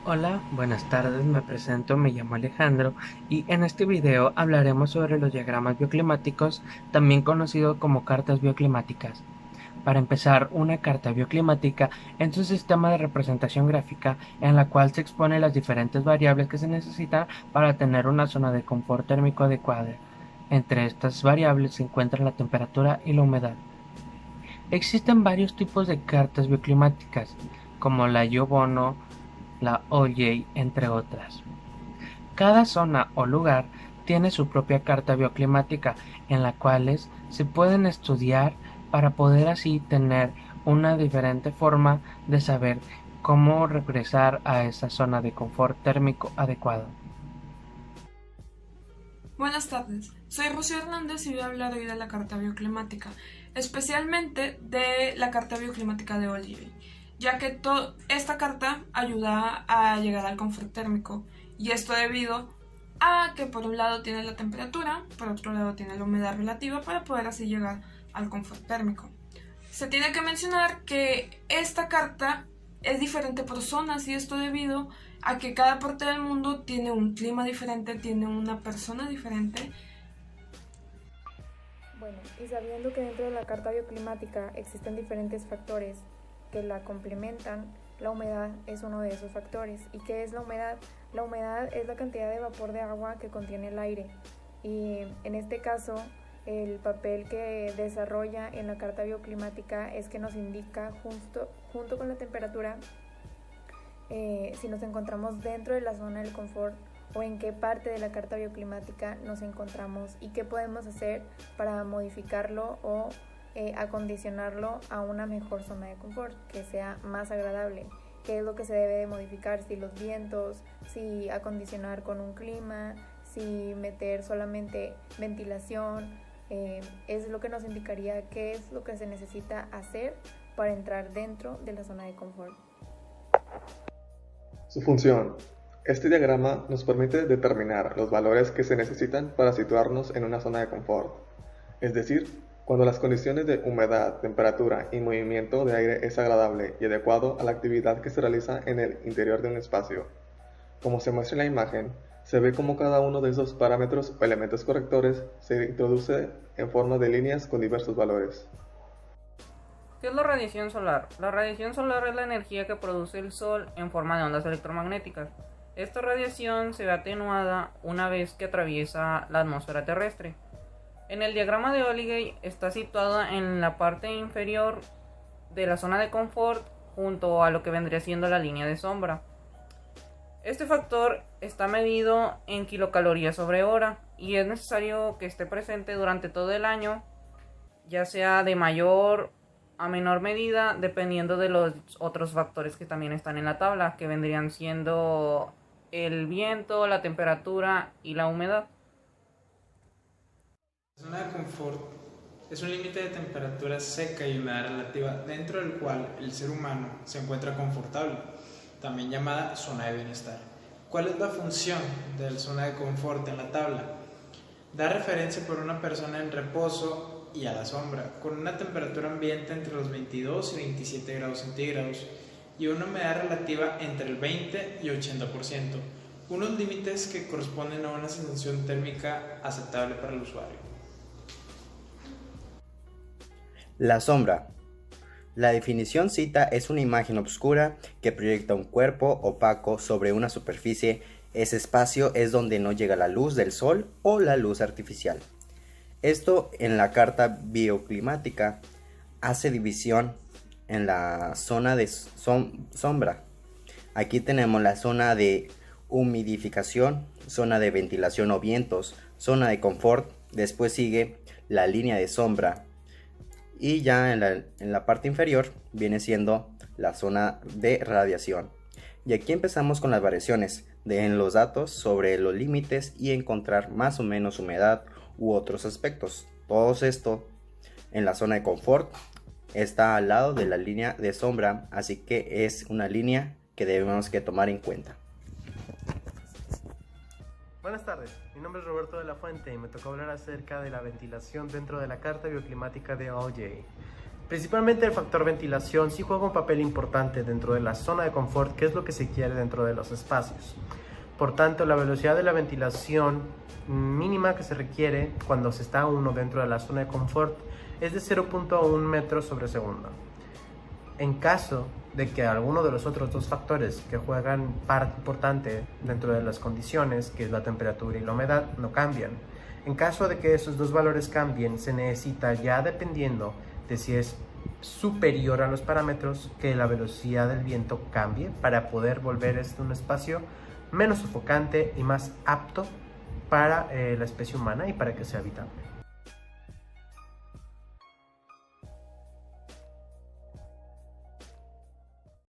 Hola, buenas tardes, me presento, me llamo Alejandro y en este video hablaremos sobre los diagramas bioclimáticos, también conocido como cartas bioclimáticas. Para empezar, una carta bioclimática es un sistema de representación gráfica en la cual se exponen las diferentes variables que se necesitan para tener una zona de confort térmico adecuada. Entre estas variables se encuentran la temperatura y la humedad. Existen varios tipos de cartas bioclimáticas, como la Iobono, la OJ, entre otras. Cada zona o lugar tiene su propia carta bioclimática en la cuales se pueden estudiar para poder así tener una diferente forma de saber cómo regresar a esa zona de confort térmico adecuado. Buenas tardes, soy Rocío Hernández y voy a hablar hoy de la carta bioclimática, especialmente de la carta bioclimática de Olive, ya que esta carta ayuda a llegar al confort térmico, y esto debido a que por un lado tiene la temperatura, por otro lado tiene la humedad relativa para poder así llegar al confort térmico. Se tiene que mencionar que esta carta es diferente por zonas, y esto debido a que cada parte del mundo tiene un clima diferente, tiene una persona diferente. Bueno, y sabiendo que dentro de la carta bioclimática existen diferentes factores que la complementan, la humedad es uno de esos factores. ¿Y qué es la humedad? La humedad es la cantidad de vapor de agua que contiene el aire. Y en este caso, el papel que desarrolla en la carta bioclimática es que nos indica junto con la temperatura si nos encontramos dentro de la zona del confort o en qué parte de la carta bioclimática nos encontramos y qué podemos hacer para modificarlo o acondicionarlo a una mejor zona de confort, que sea más agradable. ¿Qué es lo que se debe de modificar? Si los vientos, si acondicionar con un clima, si meter solamente ventilación, es lo que nos indicaría qué es lo que se necesita hacer para entrar dentro de la zona de confort. Su función. Este diagrama nos permite determinar los valores que se necesitan para situarnos en una zona de confort, es decir, cuando las condiciones de humedad, temperatura y movimiento de aire es agradable y adecuado a la actividad que se realiza en el interior de un espacio. Como se muestra en la imagen, se ve cómo cada uno de esos parámetros o elementos correctores se introduce en forma de líneas con diversos valores. ¿Qué es la radiación solar? La radiación solar es la energía que produce el Sol en forma de ondas electromagnéticas. Esta radiación se ve atenuada una vez que atraviesa la atmósfera terrestre. En el diagrama de Olligay está situada en la parte inferior de la zona de confort junto a lo que vendría siendo la línea de sombra. Este factor está medido en kilocalorías sobre hora y es necesario que esté presente durante todo el año, ya sea de mayor a menor medida dependiendo de los otros factores que también están en la tabla, que vendrían siendo el viento, la temperatura y la humedad. La zona de confort es un límite de temperatura seca y humedad relativa dentro del cual el ser humano se encuentra confortable, también llamada zona de bienestar. ¿Cuál es la función de la zona de confort en la tabla? Da referencia por una persona en reposo y a la sombra, con una temperatura ambiente entre los 22 y 27 grados centígrados y una humedad relativa entre el 20 y 80%, unos límites que corresponden a una sensación térmica aceptable para el usuario. La sombra. La definición cita es una imagen oscura que proyecta un cuerpo opaco sobre una superficie. Ese espacio es donde no llega la luz del sol o la luz artificial. Esto en la carta bioclimática hace división en la zona de sombra. Aquí tenemos la zona de humidificación, zona de ventilación o vientos, zona de confort, después sigue la línea de sombra y ya en la parte inferior viene siendo la zona de radiación. Y aquí empezamos con las variaciones en los datos sobre los límites y encontrar más o menos humedad u otros aspectos. Todo esto en la zona de confort está al lado de la línea de sombra, así que es una línea que debemos que tomar en cuenta. Buenas tardes, mi nombre es Roberto de la Fuente y me tocó hablar acerca de la ventilación dentro de la carta bioclimática de OJ. Principalmente el factor ventilación sí juega un papel importante dentro de la zona de confort, que es lo que se quiere dentro de los espacios. Por tanto, la velocidad de la ventilación mínima que se requiere cuando se está uno dentro de la zona de confort es de 0.1 metros sobre segundo. En caso de que alguno de los otros dos factores que juegan parte importante dentro de las condiciones, que es la temperatura y la humedad, no cambian. En caso de que esos dos valores cambien, se necesita, ya dependiendo de si es superior a los parámetros, que la velocidad del viento cambie para poder volver un espacio menos sofocante y más apto para la especie humana y para que sea habitable.